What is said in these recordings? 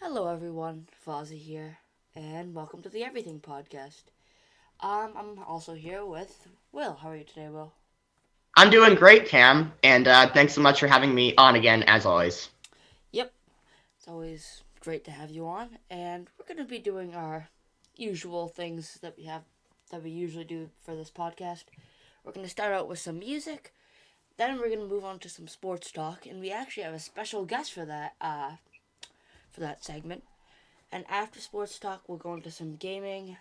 Hello everyone, Fozzie here, and welcome to the Everything Podcast. I'm also here with Will. How are you today, Will? I'm doing great, Cam, and thanks so much for having me on again, as always. Yep, it's always great to have you on, and we're going to be doing our usual things that we usually do for this podcast. We're going to start out with some music, then we're going to move on to some sports talk, and we actually have a special guest for that segment. And after sports talk, we'll go into some gaming,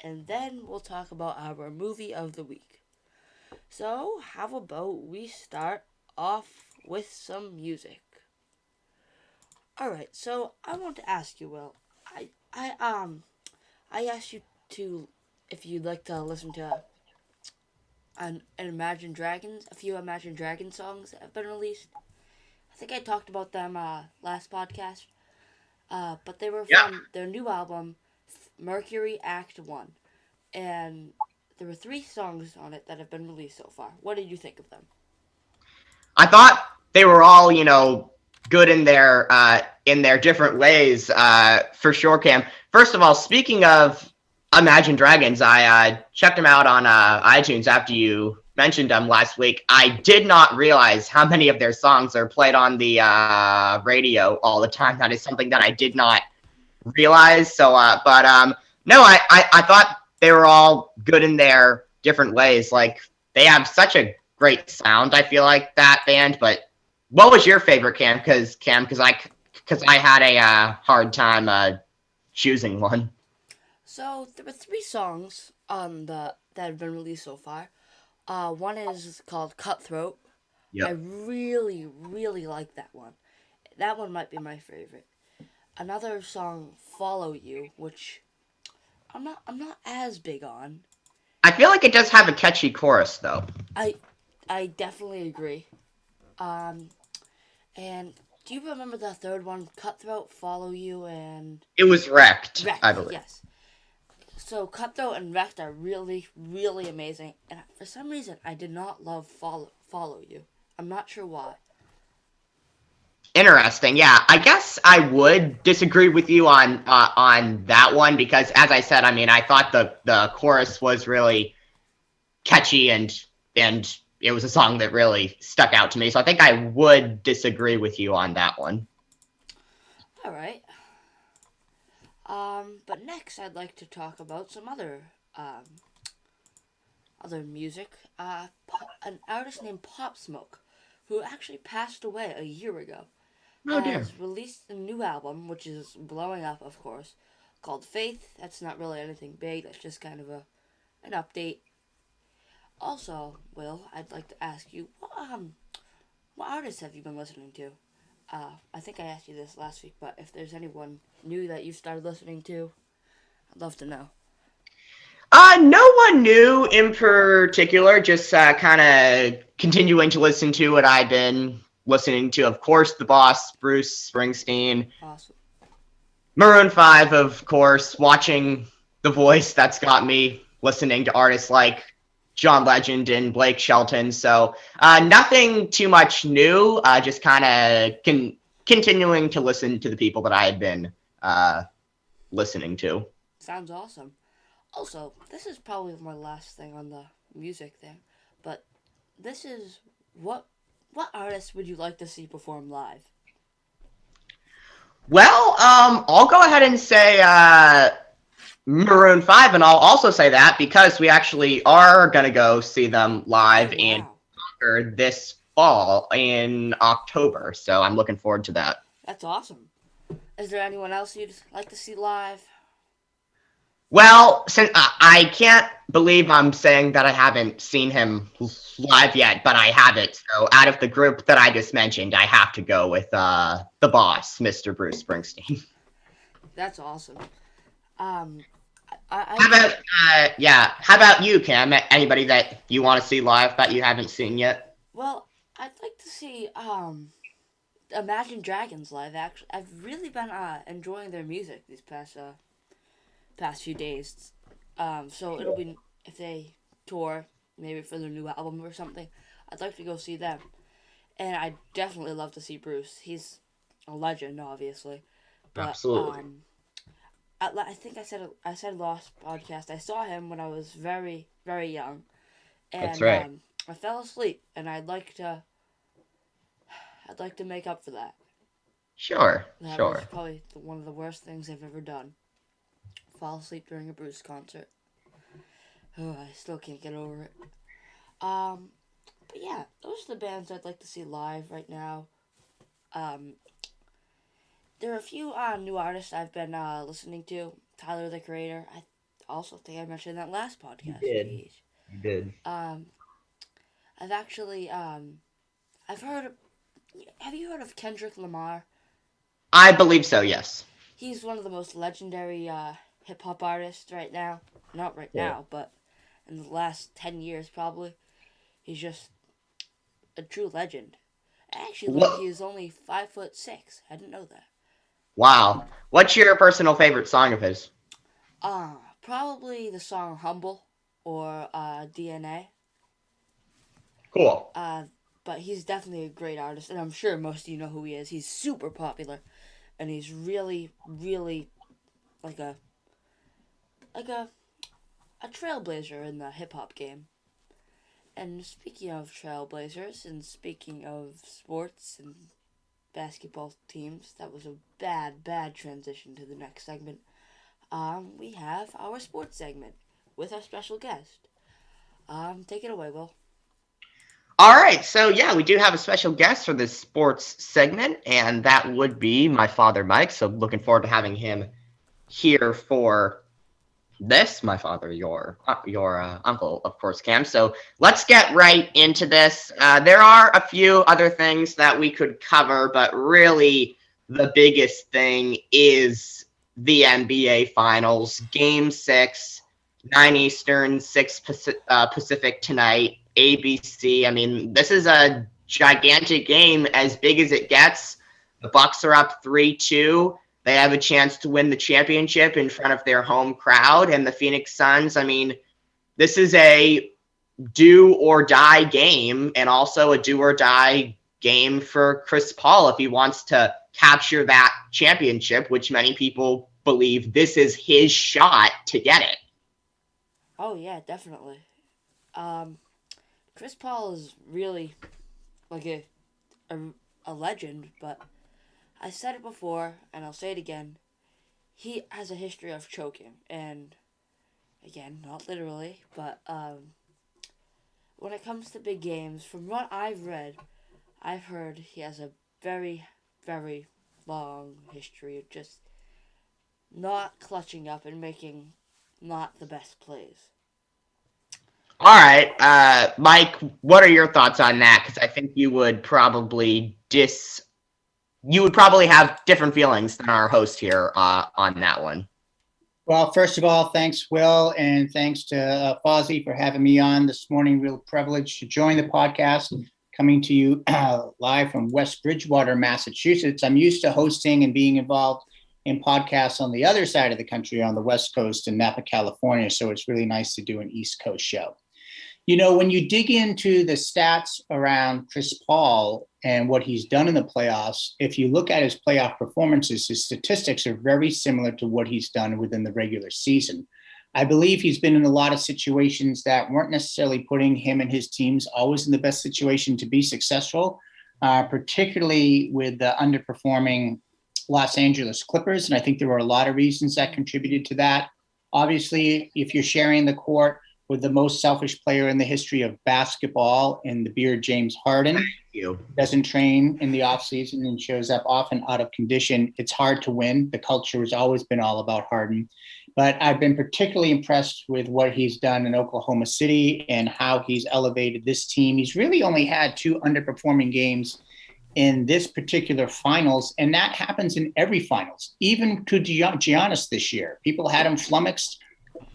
and then we'll talk about our movie of the week. So, how about we start off with some music? Alright, so I want to ask you, Will. I asked you to if you'd like to listen to an Imagine Dragons, a few Imagine Dragons songs that have been released. I think I talked about them last podcast. But they were Yeah, from their new album, Mercury Act 1. And there were three songs on it that have been released so far. What did you think of them? I thought they were all, good in their different ways, for sure, Cam. First of all, speaking of Imagine Dragons, I checked them out on iTunes after you mentioned them last week. I did not realize how many of their songs are played on the radio all the time. That is something that I did not realize. But no, I thought they were all good in their different ways. Like they have such a great sound. I feel like that band. But what was your favorite, Cam? Because I had a hard time choosing one. So there were three songs on the that have been released so far. One is called Cutthroat. I Yep. really like that one. That one might be my favorite. Another song, Follow You, which I'm not as big on. I feel like it does have a catchy chorus though. I I definitely agree. Um, and do you remember the third one, Cutthroat, Follow You, and It was wrecked, I Wrecked? believe. Yes. So Cutthroat and Wrecked are really amazing, and for some reason I did not love Follow You. I'm not sure why. Interesting. Yeah, I guess I would disagree with you on that one because, as I said, I mean, I thought the chorus was really catchy and it was a song that really stuck out to me. So I think I would disagree with you on that one. All right. But next I'd like to talk about some other music. An artist named Pop Smoke, who actually passed away a year ago, Oh dear. has released a new album, which is blowing up, of course, called Faith. That's not really anything big. That's just kind of an update. Also, Will, I'd like to ask you, what artists have you been listening to? I think I asked you this last week, but if there's anyone new that you've started listening to, I'd love to know. No one new in particular. Just kind of continuing to listen to what I've been listening to. Of course, the boss, Bruce Springsteen. Awesome. Maroon 5, of course, watching The Voice, that's got me listening to artists like John Legend and Blake Shelton. So nothing too much new, just kind of continuing to listen to the people that I had been listening to. Sounds awesome. Also, this is probably my last thing on the music thing, but this is what artist would you like to see perform live? Well, I'll go ahead and say Maroon 5, and I'll also say that because we actually are going to go see them Oh live in wow, this fall in October. So I'm looking forward to that. that's awesome. Is there anyone else you'd like to see live? Well, since I can't believe I'm saying that I haven't seen him live yet, but I have it. So out of the group that I just mentioned, I have to go with the boss, Mr. Bruce Springsteen. That's awesome. Um, I How do. about yeah? How about you, Cam? Anybody that you want to see live that you haven't seen yet? Well, I'd like to see Imagine Dragons live. Actually, I've really been enjoying their music these past few days. So it'll be if they tour maybe for their new album or something. I'd like to go see them, and I definitely love to see Bruce. He's a legend, obviously. But Absolutely. I think I said last podcast. I saw him when I was very very young, That's and right. I fell asleep, and I'd like to make up for that. Sure, That was sure. probably one of the worst things I've ever done. Fall asleep during a Bruce concert. Oh, I still can't get over it. Um, but yeah, those are the bands I'd like to see live right now. Um, there are a few new artists I've been listening to. Tyler the Creator. I also think I mentioned that last You podcast. did. Jeez. You did. Um, I've actually I've heard. Of, have you heard of Kendrick Lamar? I believe so, yes. He's one of the most legendary hip hop artists right now. Not right Yeah. now, but in the last 10 years probably. He's just a true legend. I actually learned What? he is only 5'6". I didn't know that. Wow. What's your personal favorite song of his? Probably the song "Humble" or "DNA." Cool. Uh, but he's definitely a great artist, and I'm sure most of you know who he is. He's super popular, and he's really, really like like a a trailblazer in the hip hop game. And speaking of trailblazers, and speaking of sports and basketball teams, that was a bad transition to the next segment. We have our sports segment with our special guest. Take it away, Will. All right. So, yeah, we do have a special guest for this sports segment, and that would be my father, Mike. So, looking forward to having him here for this. My father, your uncle, of course, Cam. So, let's get right into this. There are a few other things that we could cover, but really the biggest thing is the NBA Finals, Game 6, 9 Eastern, 6 Pacific tonight, ABC. I mean, this is a gigantic game, as big as it gets. The Bucks are up 3-2. They have a chance to win the championship in front of their home crowd. And the Phoenix Suns, I mean, this is a do or die game, and also a do or die game for Chris Paul if he wants to capture that championship, which many people believe this is his shot to get it. Oh yeah, definitely. Um, Chris Paul is really like a, a legend, but I said it before and I'll say it again. He has a history of choking, and again, not literally, but when it comes to big games, from what I've read, I've heard he has a very, very long history of just not clutching up and making not the best plays. All right, Mike, what are your thoughts on that? Because I think you would probably have different feelings than our host here on that one. Well, first of all, thanks, Will, and thanks to Fozzie for having me on this morning. Real privilege to join the podcast, coming to you live from West Bridgewater, Massachusetts. I'm used to hosting and being involved in podcasts on the other side of the country, on the West Coast in Napa, California. So it's really nice to do an East Coast show. You know, when you dig into the stats around Chris Paul and what he's done in the playoffs, if you look at his playoff performances, his statistics are very similar to what he's done within the regular season. I believe he's been in a lot of situations that weren't necessarily putting him and his teams always in the best situation to be successful, particularly with the underperforming Los Angeles Clippers. And I think there were a lot of reasons that contributed to that. Obviously, if you're sharing the court with the most selfish player in the history of basketball in the beard, James Harden, doesn't train in the offseason and shows up often out of condition, it's hard to win. The culture has always been all about Harden. But I've been particularly impressed with what he's done in Oklahoma City and how he's elevated this team. He's really only had 2 underperforming games in this particular finals, and that happens in every finals, even to Giannis this year. People had him flummoxed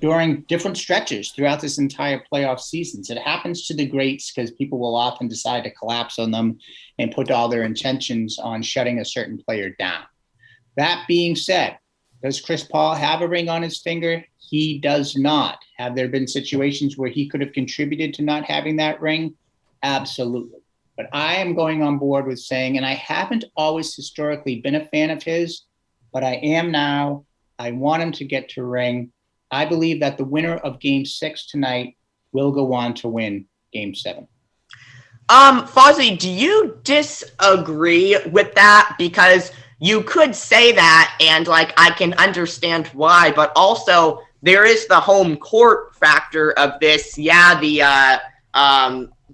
during different stretches throughout this entire playoff seasons. It happens to the greats because people will often decide to collapse on them and put all their intentions on shutting a certain player down. That being said, does Chris Paul have a ring on his finger? He does not. Have there been situations where he could have contributed to not having that ring? Absolutely. But I am going on board with saying, and I haven't always historically been a fan of his, but I am now. I want him to get to ring. I believe that the winner of Game 6 tonight will go on to win Game 7. Fozzie, do you disagree with that? Because you could say that, and like I can understand why, but also there is the home court factor of this. Yeah, the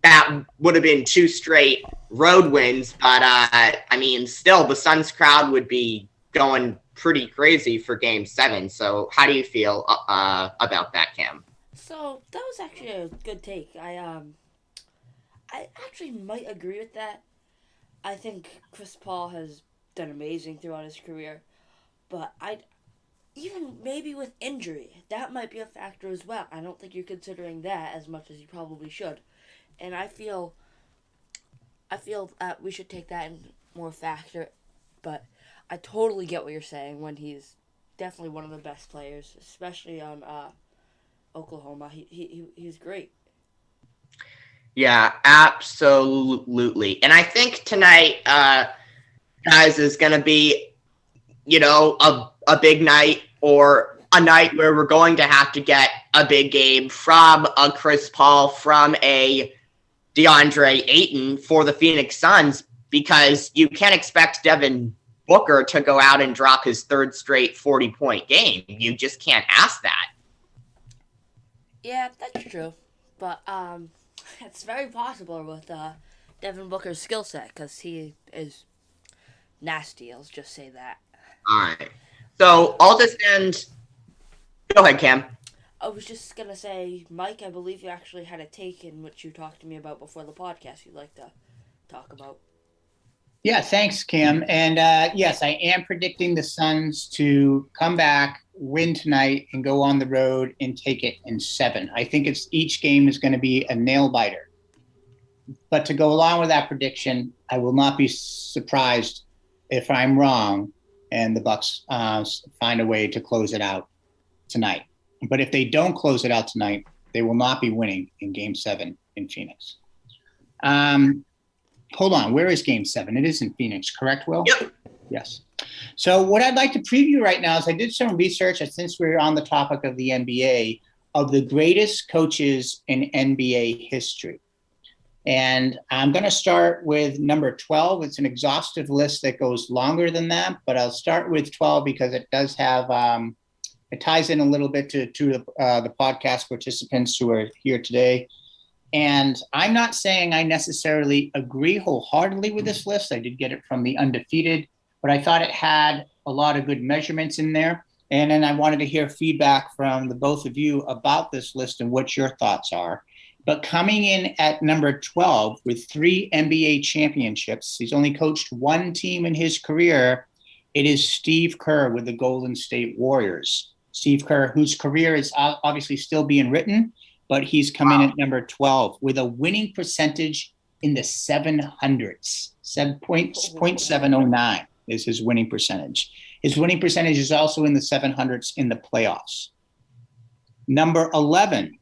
that would have been 2 straight road wins, but I mean, still the Suns crowd would be going pretty crazy for Game 7. So, how do you feel about that, Cam? So that was actually a good take. I actually might agree with that. I think Chris Paul has done amazing throughout his career, but I even maybe with injury that might be a factor as well. I don't think you're considering that as much as you probably should, and I feel that we should take that in more factor. But I totally get what you're saying when he's definitely one of the best players, especially on Oklahoma. He's great. Yeah, absolutely. And I think tonight, guys, is going to be, a big night, or a night where we're going to have to get a big game from a Chris Paul, from a DeAndre Ayton for the Phoenix Suns, because you can't expect Devin Booker to go out and drop his 3rd straight 40-point game. You just can't ask that. Yeah, that's true. But it's very possible with Devin Booker's skill set because he is nasty. I'll just say that. All right. So I'll just end. Go ahead, Cam. I was just gonna say, Mike, I believe you actually had a take in which you talked to me about before the podcast. You'd like to talk about. Yeah, thanks, Cam. And yes, I am predicting the Suns to come back, win tonight, and go on the road and take it in 7. I think each game is going to be a nail biter. But to go along with that prediction, I will not be surprised if I'm wrong and the Bucks find a way to close it out tonight. But if they don't close it out tonight, they will not be winning in Game 7 in Phoenix. Hold on. Where is Game 7? It is in Phoenix, correct, Will? Yep. Yes. So what I'd like to preview right now is I did some research, since we're on the topic of the NBA, of the greatest coaches in NBA history. And I'm going to start with number 12. It's an exhaustive list that goes longer than that, but I'll start with 12 because it does have it ties in a little bit to the podcast participants who are here today. And I'm not saying I necessarily agree wholeheartedly with this list. I did get it from the Undefeated, but I thought it had a lot of good measurements in there. And then I wanted to hear feedback from the both of you about this list and what your thoughts are. But coming in at number 12 with 3 NBA championships, he's only coached 1 team in his career. It is Steve Kerr with the Golden State Warriors. Steve Kerr, whose career is obviously still being written, but he's come in at number 12 with a winning percentage in the 700s. 7.709 is his winning percentage. His winning percentage is also in the 700s in the playoffs. Number 11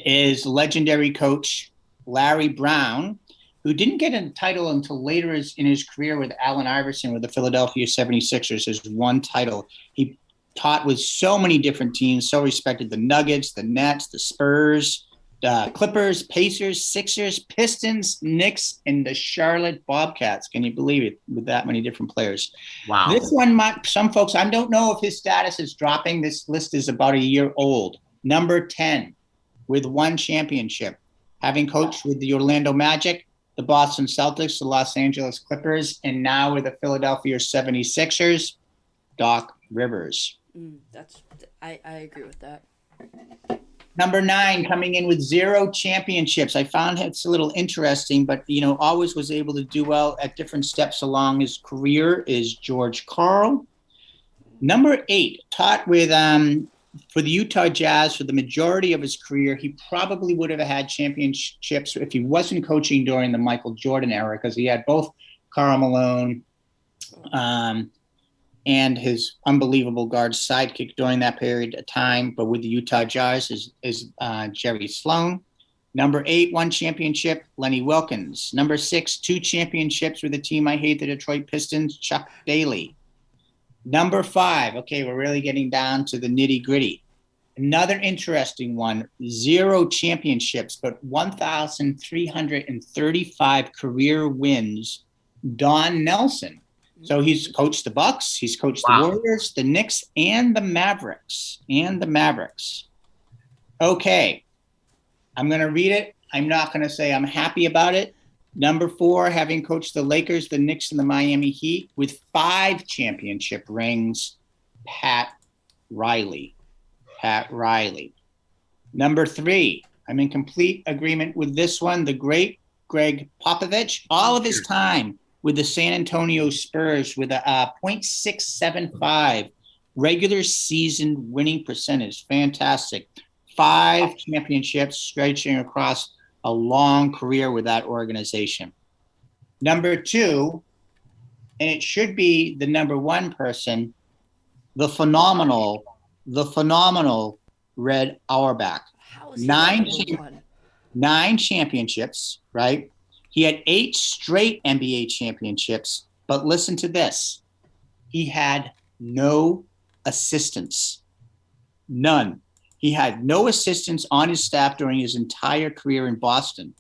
is legendary coach Larry Brown, who didn't get a title until later in his career with Allen Iverson with the Philadelphia 76ers, his 1 title. He taught with so many different teams, so respected the Nuggets, the Nets, the Spurs, the Clippers, Pacers, Sixers, Pistons, Knicks, and the Charlotte Bobcats. Can you believe it, with that many different players? Wow. This one, some folks, I don't know if his status is dropping. This list is about a year old. Number 10 with 1 championship, having coached with the Orlando Magic, the Boston Celtics, the Los Angeles Clippers, and now with the Philadelphia 76ers, Doc Rivers. I agree with that. Number 9, coming in with 0 championships. I found it's a little interesting, but always was able to do well at different steps along his career, is George Karl. Number 8, taught with for the Utah Jazz for the majority of his career. He probably would have had championships if he wasn't coaching during the Michael Jordan era, because he had both Karl Malone and his unbelievable guard sidekick during that period of time. But with the Utah Jazz is Jerry Sloan. Number 8, 1 championship, Lenny Wilkins. Number 6, 2 championships with the team I hate, the Detroit Pistons, Chuck Daly. Number 5. Okay, we're really getting down to the nitty gritty. Another interesting one, 0 championships, but 1,335 career wins, Don Nelson. So he's coached the Bucks, he's coached the Warriors, the Knicks, and the Mavericks. Okay, I'm going to read it. I'm not going to say I'm happy about it. Number 4, having coached the Lakers, the Knicks, and the Miami Heat with 5 championship rings, Pat Riley. Number 3, I'm in complete agreement with this one. The great Greg Popovich, all of his time with the San Antonio Spurs with a .675 regular season winning percentage. Fantastic. 5 championships stretching across a long career with that organization. Number 2, and it should be the number 1 person, the phenomenal Red Auerbach. How is he 9 championships, right? He had 8 straight NBA championships, but listen to this. He had no assistants. None. He had no assistants on his staff during his entire career in Boston.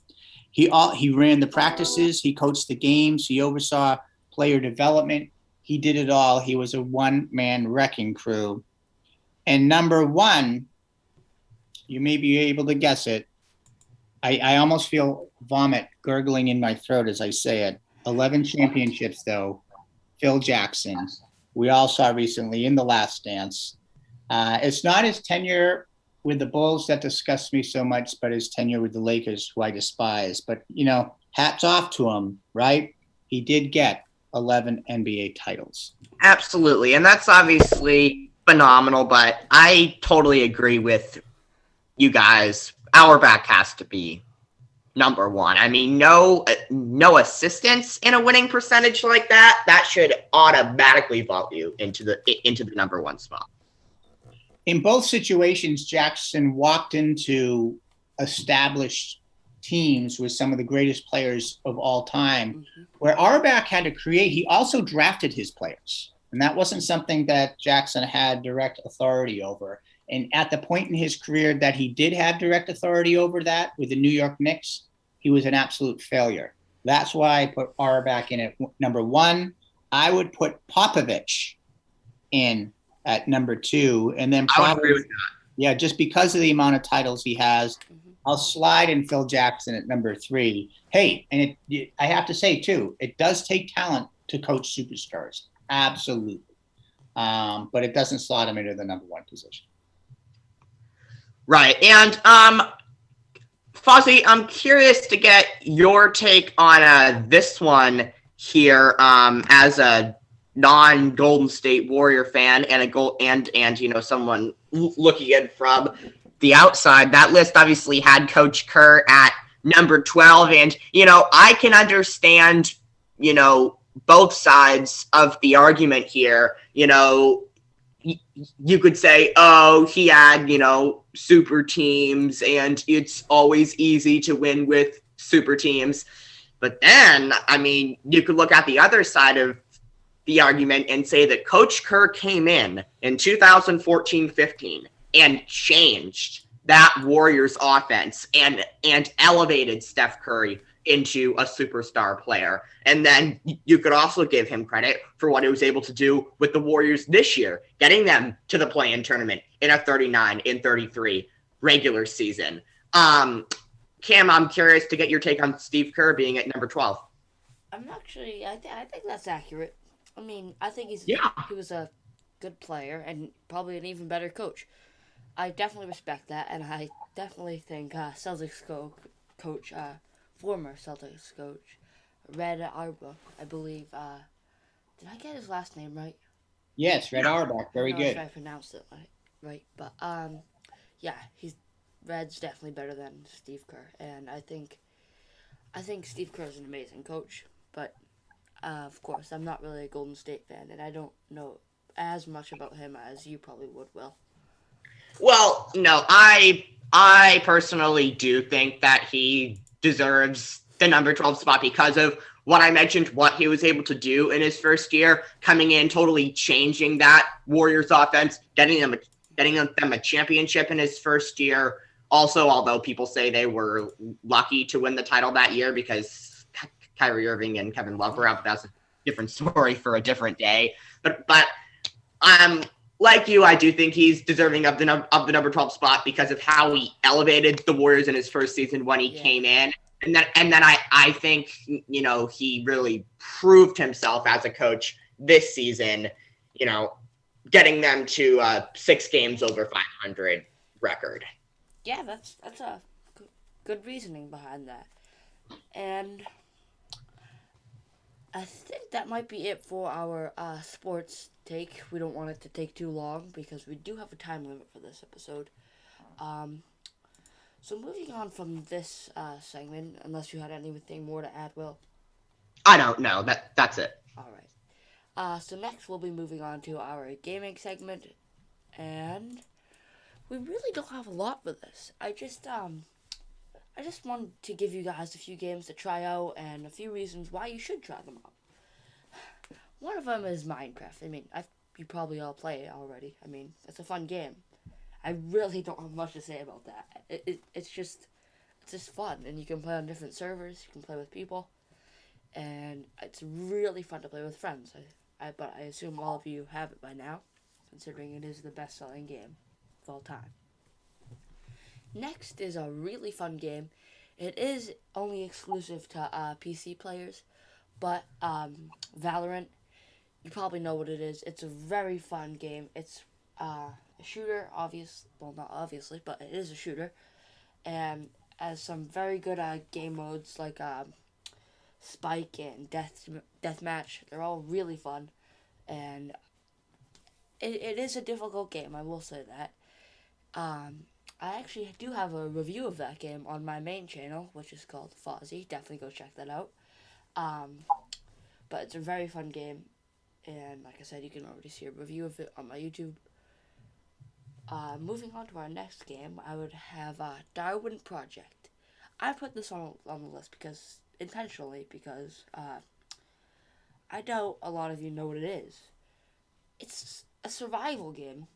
He ran the practices, he coached the games, he oversaw player development. He did it all. He was a one-man wrecking crew. And number 1, you may be able to guess it. I almost feel vomit gurgling in my throat as I say it. 11 championships, though. Phil Jackson. We all saw recently in The Last Dance. It's not his tenure with the Bulls that disgusts me so much, but his tenure with the Lakers, who I despise. But, hats off to him, right? He did get 11 NBA titles. Absolutely. And that's obviously phenomenal, but I totally agree with you guys. Auerbach has to be number 1. I mean, no assistance in a winning percentage like that. That should automatically vault you into the number 1 spot. In both situations, Jackson walked into established teams with some of the greatest players of all time. Where Auerbach had to create, he also drafted his players. And that wasn't something that Jackson had direct authority over. And at the point in his career that he did have direct authority over that with the New York Knicks, he was an absolute failure. That's why I put Auerbach in at number 1. I would put Popovich in at number 2. And then I would agree with that. Yeah, just because of the amount of titles he has, I'll slide in Phil Jackson at number 3. Hey, and I have to say, too, it does take talent to coach superstars. Absolutely. But it doesn't slot him into the number 1 position. Right. And Fozzie, I'm curious to get your take on this one here as a non-Golden State Warrior fan and someone looking in from the outside. That list obviously had Coach Kerr at number 12, and I can understand both sides of the argument here. You could say, oh, he had, super teams, and it's always easy to win with super teams. But then, you could look at the other side of the argument and say that Coach Kerr came in 2014-15 and changed that Warriors offense and elevated Steph Curry into a superstar player. And then you could also give him credit for what he was able to do with the Warriors this year, getting them to the play-in tournament in a 39-33 regular season. Cam, I'm curious to get your take on Steve Kerr being at number 12. I think that's accurate. I think he was a good player and probably an even better coach. I definitely respect that, and I definitely think Celtics coach, former Celtics coach, Red Auerbach, I believe. Did I get his last name right? Yes, Red Auerbach. Very good. If I pronounced it right. But Red's definitely better than Steve Kerr, and I think Steve Kerr is an amazing coach. But of course, I'm not really a Golden State fan, and I don't know as much about him as you probably would, Will. Well, no, I personally do think that he deserves the number 12 spot because of what I mentioned, what he was able to do in his first year, coming in, totally changing that Warriors offense, getting them a championship in his first year. Also, although people say they were lucky to win the title that year because Kyrie Irving and Kevin Love were out, but that's a different story for a different day. But like you, I do think he's deserving of the number 12 spot because of how he elevated the Warriors in his first season when he came in. And then I think, he really proved himself as a coach this season, getting them to 6 games over 500 record. Yeah, that's a good reasoning behind that. And I think that might be it for our sports take. We don't want it to take too long because we do have a time limit for this episode. So moving on from this segment, unless you had anything more to add, Will? I don't know. That's it. All right. So next we'll be moving on to our gaming segment, and we really don't have a lot for this. I just wanted to give you guys a few games to try out and a few reasons why you should try them out. One of them is Minecraft. I mean, you probably all play it already. I mean, it's a fun game. I really don't have much to say about that. It's just fun, and you can play on different servers. You can play with people, and it's really fun to play with friends. But I assume all of you have it by now, considering it is the best-selling game of all time. Next is a really fun game. It is only exclusive to PC players, but Valorant, you probably know what it is. It's a very fun game. It's a shooter, not obviously, but it is a shooter, and has some very good game modes like Spike and Deathmatch. They're all really fun, and it is a difficult game, I will say that. I actually do have a review of that game on my main channel, which is called Fozzie. Definitely go check that out. But it's a very fun game, and like I said, you can already see a review of it on my YouTube. Moving on to our next game, I would have Darwin Project. I put this on the list intentionally because I doubt a lot of you know what it is. It's a survival game,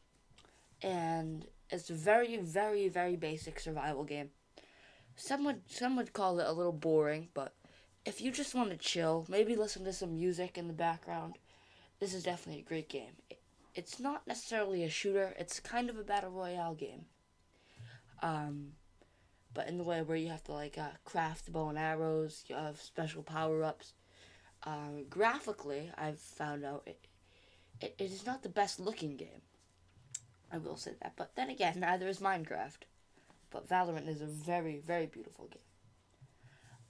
and it's a very, very, very basic survival game. Some would call it a little boring, but if you just want to chill, maybe listen to some music in the background, this is definitely a great game. It's not necessarily a shooter, it's kind of a battle royale game. But in the way where you have to craft bow and arrows, you have special power-ups. Graphically, I've found out it is not the best looking game. I will say that. But then again, neither is Minecraft. But Valorant is a very, very beautiful game.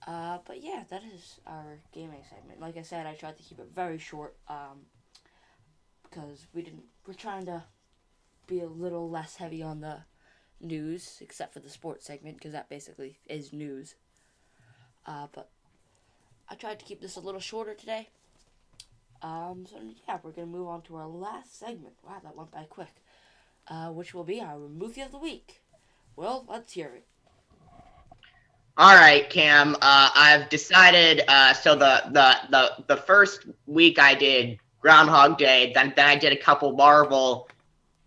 But yeah, that is our gaming segment. Like I said, I tried to keep it very short. Because we're trying to be a little less heavy on the news, except for the sports segment, because that basically is news. But I tried to keep this a little shorter today. So yeah, we're going to move on to our last segment. Wow, that went by quick. Which will be our movie of the week. Well, let's hear it. All right, Cam. I've decided. So the first week I did Groundhog Day. Then I did a couple Marvel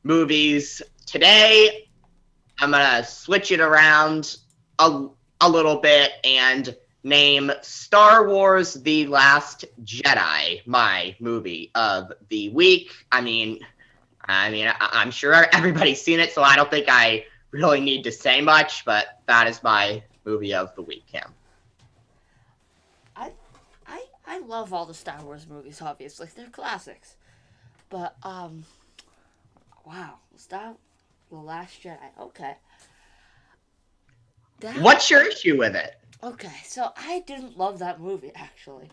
movies. Today, I'm gonna switch it around a little bit and name Star Wars: The Last Jedi my movie of the week. I mean, I'm sure everybody's seen it, so I don't think I really need to say much. But that is my movie of the week, Cam. I love all the Star Wars movies, obviously. They're classics. But, wow. The Last Jedi. Okay. What's your issue with it? Okay, so I didn't love that movie, actually.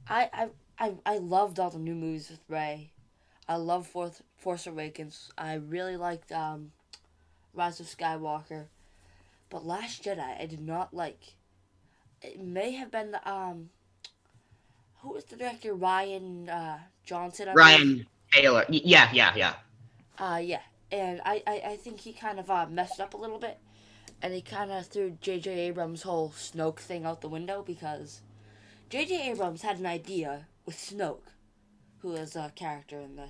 I loved all the new movies with Rey. I love Force Awakens. I really liked Rise of Skywalker. But Last Jedi, I did not like. It may have been the who was the director? Ryan Johnson. Ryan Taylor. Yeah. Yeah, and I think he kind of messed up a little bit, and he kind of threw J.J. Abrams' whole Snoke thing out the window because J.J. Abrams had an idea with Snoke, who is a character in the.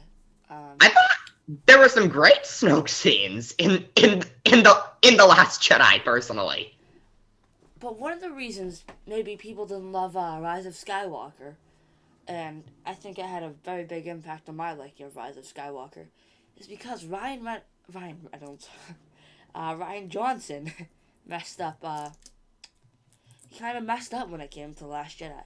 I thought there were some great Snoke scenes in the Last Jedi, personally. But one of the reasons maybe people didn't love Rise of Skywalker, and I think it had a very big impact on my liking of Rise of Skywalker, is because Ryan Reynolds, Ryan Johnson, messed up. He kind of messed up when it came to Last Jedi.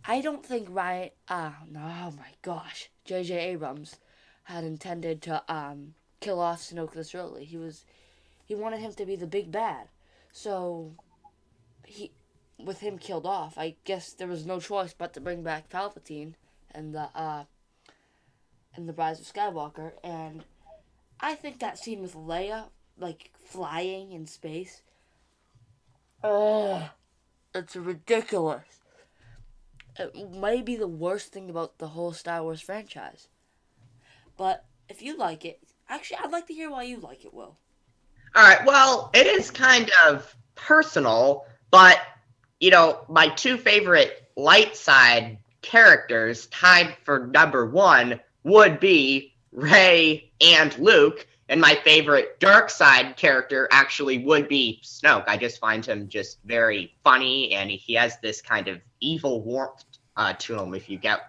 I don't think Ryan. Oh my gosh, J.J. Abrams had intended to kill off Snoke this early. He wanted him to be the big bad, so with him killed off, I guess there was no choice but to bring back Palpatine and the Rise of Skywalker. And I think that scene with Leia, like flying in space, it's ridiculous. It may be the worst thing about the whole Star Wars franchise. But if you like it, actually, I'd like to hear why you like it, Will. All right, well, it is kind of personal, but, my two favorite light side characters tied for number one would be Rey and Luke, and my favorite dark side character actually would be Snoke. I just find him just very funny, and he has this kind of evil warmth to him, if you get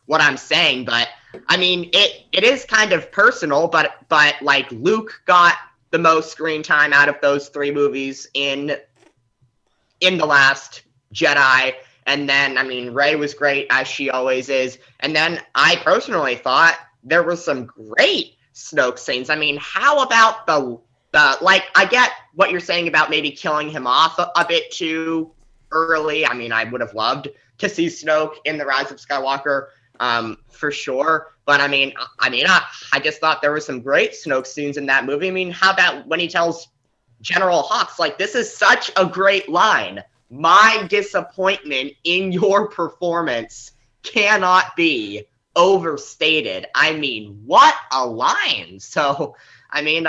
what I'm saying. But I mean, it is kind of personal, but like Luke got the most screen time out of those three movies in The Last Jedi, and then I mean Rey was great as she always is, and then I personally thought there were some great Snoke scenes. I mean, how about the like, I get what you're saying about maybe killing him off a bit too early. I mean, I would have loved to see Snoke in The Rise of Skywalker, for sure. But I just thought there were some great Snoke scenes in that movie. I mean, how about when he tells General Hux, like, this is such a great line. My disappointment in your performance cannot be overstated. I mean, what a line. So, I mean,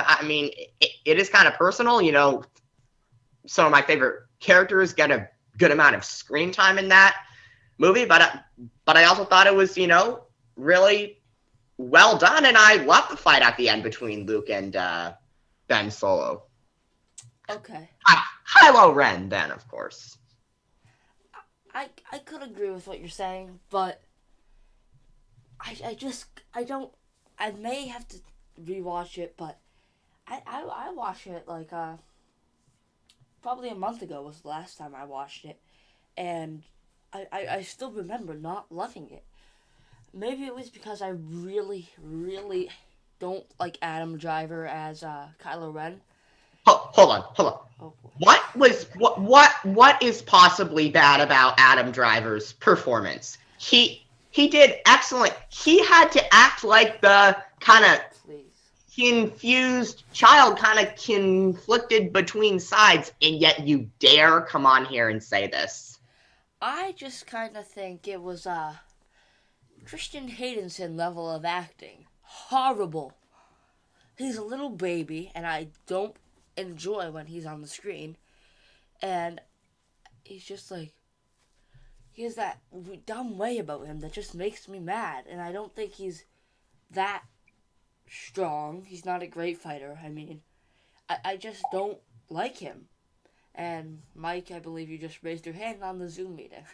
it is kind of personal. Some of my favorite characters get a good amount of screen time in that movie, but I also thought it was, really well done, and I love the fight at the end between Luke and Ben Solo. Okay. Kylo Ren, then, of course. I could agree with what you're saying, but I may have to rewatch it, but I watched it like probably a month ago was the last time I watched it, and I still remember not loving it. Maybe it was because I really, really don't like Adam Driver as Kylo Ren. Hold on. Oh boy. What is possibly bad about Adam Driver's performance? He did excellent. He had to act like the kind of confused child, kind of conflicted between sides, and yet you dare come on here and say this. I just kind of think it was Christian Haydenson level of acting. Horrible. He's a little baby, and I don't enjoy when he's on the screen. And he's just like, he has that dumb way about him that just makes me mad. And I don't think he's that strong. He's not a great fighter. I mean, I just don't like him. And Mike, I believe you just raised your hand on the Zoom meeting.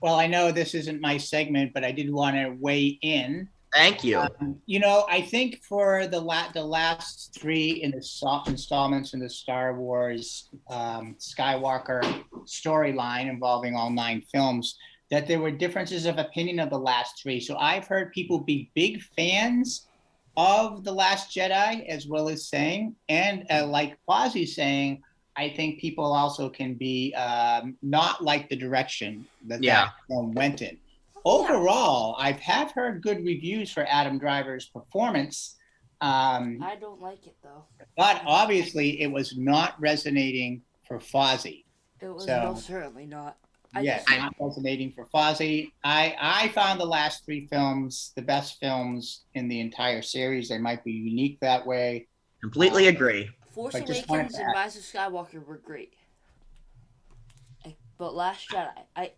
Well, I know this isn't my segment, but I did want to weigh in. Thank you. I think for the last three installments in the Star Wars Skywalker storyline involving all 9 films, that there were differences of opinion of the last 3. So I've heard people be big fans of The Last Jedi, as well as saying, and like Fozzie saying, I think people also can be not like the direction that film went in. Overall, I have heard good reviews for Adam Driver's performance. I don't like it, though. But obviously, it was not resonating for Fozzie. It was most certainly not. Not resonating for Fozzie. I found the last 3 films the best films in the entire series. They might be unique that way. Completely agree. Force Awakens and Rise of Skywalker were great. about Last Jedi.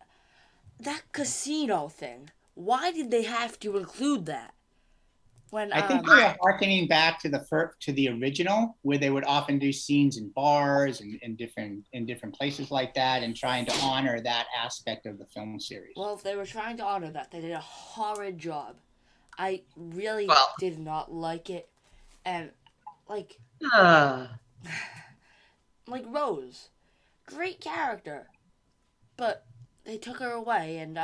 That casino thing. Why did they have to include that? When I think they were harkening back to the original, where they would often do scenes in bars and in different places like that, and trying to honor that aspect of the film series. Well, if they were trying to honor that, they did a horrid job. I really Well- did not like it, and like Rose, great character, but they took her away in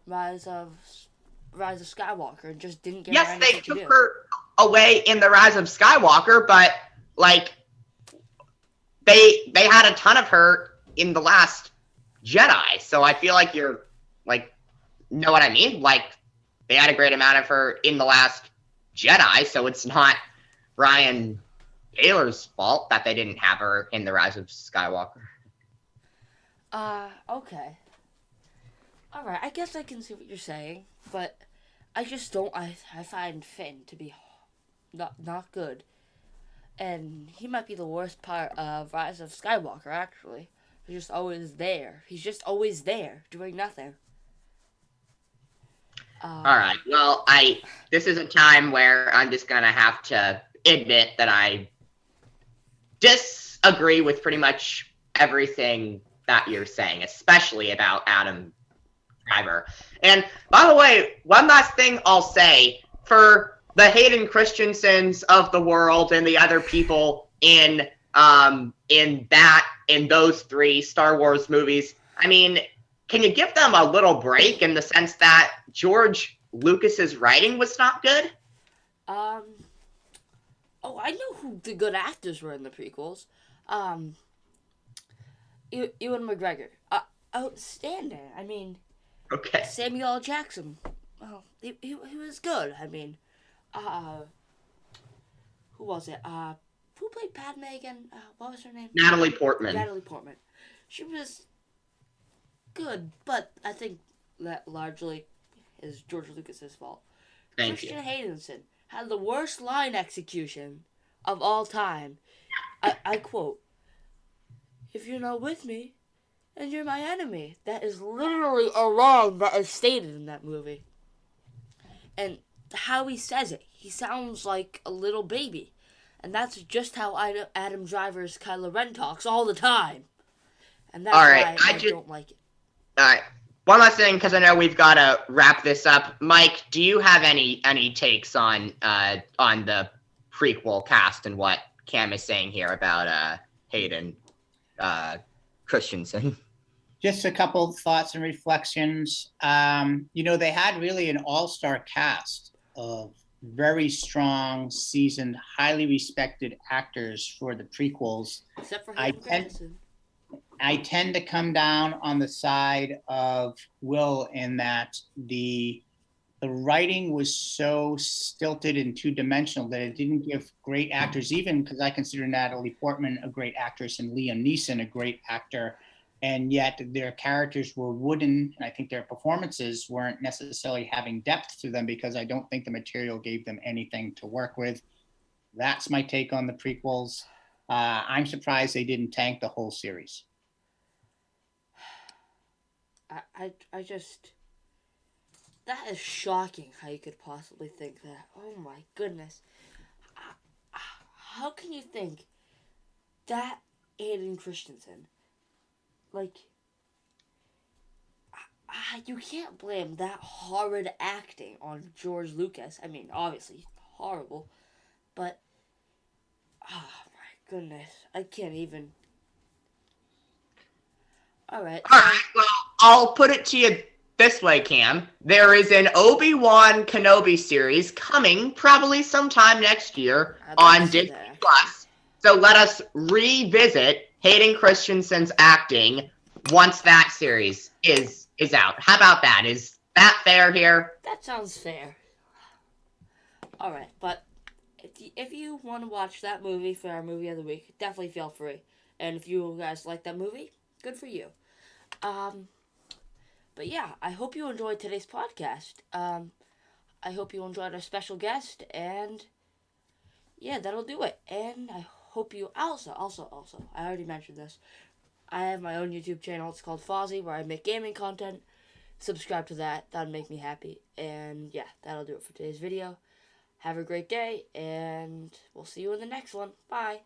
Rise of Skywalker and just didn't give her yes, anything they to do. took her away in the Rise of Skywalker, but like they had a ton of her in the Last Jedi. So I feel like you're like, know what I mean? Like they had a great amount of her in the Last Jedi, so it's not Ryan Taylor's fault that they didn't have her in the Rise of Skywalker. Okay. Alright, I guess I can see what you're saying, but I just don't, I find Finn to be not good. And he might be the worst part of Rise of Skywalker, actually. He's just always there. He's just always there, doing nothing. All right. Well, this is a time where I'm just gonna have to admit that I disagree with pretty much everything that you're saying, especially about Adam Driver. And by the way, one last thing I'll say for the Hayden Christensen's of the world and the other people in those 3 Star Wars movies. I mean, can you give them a little break in the sense that George Lucas's writing was not good? Oh, I know who the good actors were in the prequels. Ewan McGregor. Outstanding. I mean, Okay. Samuel L. Jackson. Well, he was good. I mean, who was it? Who played Padme again? What was her name? Natalie Portman. Natalie Portman. She was good, but I think that largely is George Lucas's fault. Thank Christian you. Haydenson had the worst line execution of all time. I quote, "If you're not with me, and you're my enemy." That is literally a line that is stated in that movie. And how he says it, he sounds like a little baby. And that's just how Adam Driver's Kylo Ren talks all the time. And that's All right, why I don't like it. All right. One last thing, because I know we've got to wrap this up. Mike, do you have any takes on the prequel cast and what Cam is saying here about Hayden Christensen? Just a couple thoughts and reflections. They had really an all-star cast of very strong, seasoned, highly respected actors for the prequels. Except for Hayden Christensen. I tend to come down on the side of Will in that the writing was so stilted and two-dimensional that it didn't give great actors, even because I consider Natalie Portman a great actress and Liam Neeson a great actor, and yet their characters were wooden, and I think their performances weren't necessarily having depth to them because I don't think the material gave them anything to work with. That's my take on the prequels. I'm surprised they didn't tank the whole series. I just, that is shocking how you could possibly think that. Oh my goodness. How can you think that Hayden Christensen, like, you can't blame that horrid acting on George Lucas. I mean, obviously, horrible, but, oh my goodness, I can't even. All right. Well, I'll put it to you this way, Cam. There is an Obi-Wan Kenobi series coming probably sometime next year on Disney Plus. So let us revisit Hayden Christensen's acting once that series is out. How about that? Is that fair here? That sounds fair. All right, but if you want to watch that movie for our movie of the week, definitely feel free. And if you guys like that movie, good for you. But yeah, I hope you enjoyed today's podcast. I hope you enjoyed our special guest, and yeah, that'll do it. And I hope you also, I already mentioned this. I have my own YouTube channel. It's called Fozzie, where I make gaming content. Subscribe to that. That'd make me happy. And yeah, that'll do it for today's video. Have a great day, and we'll see you in the next one. Bye.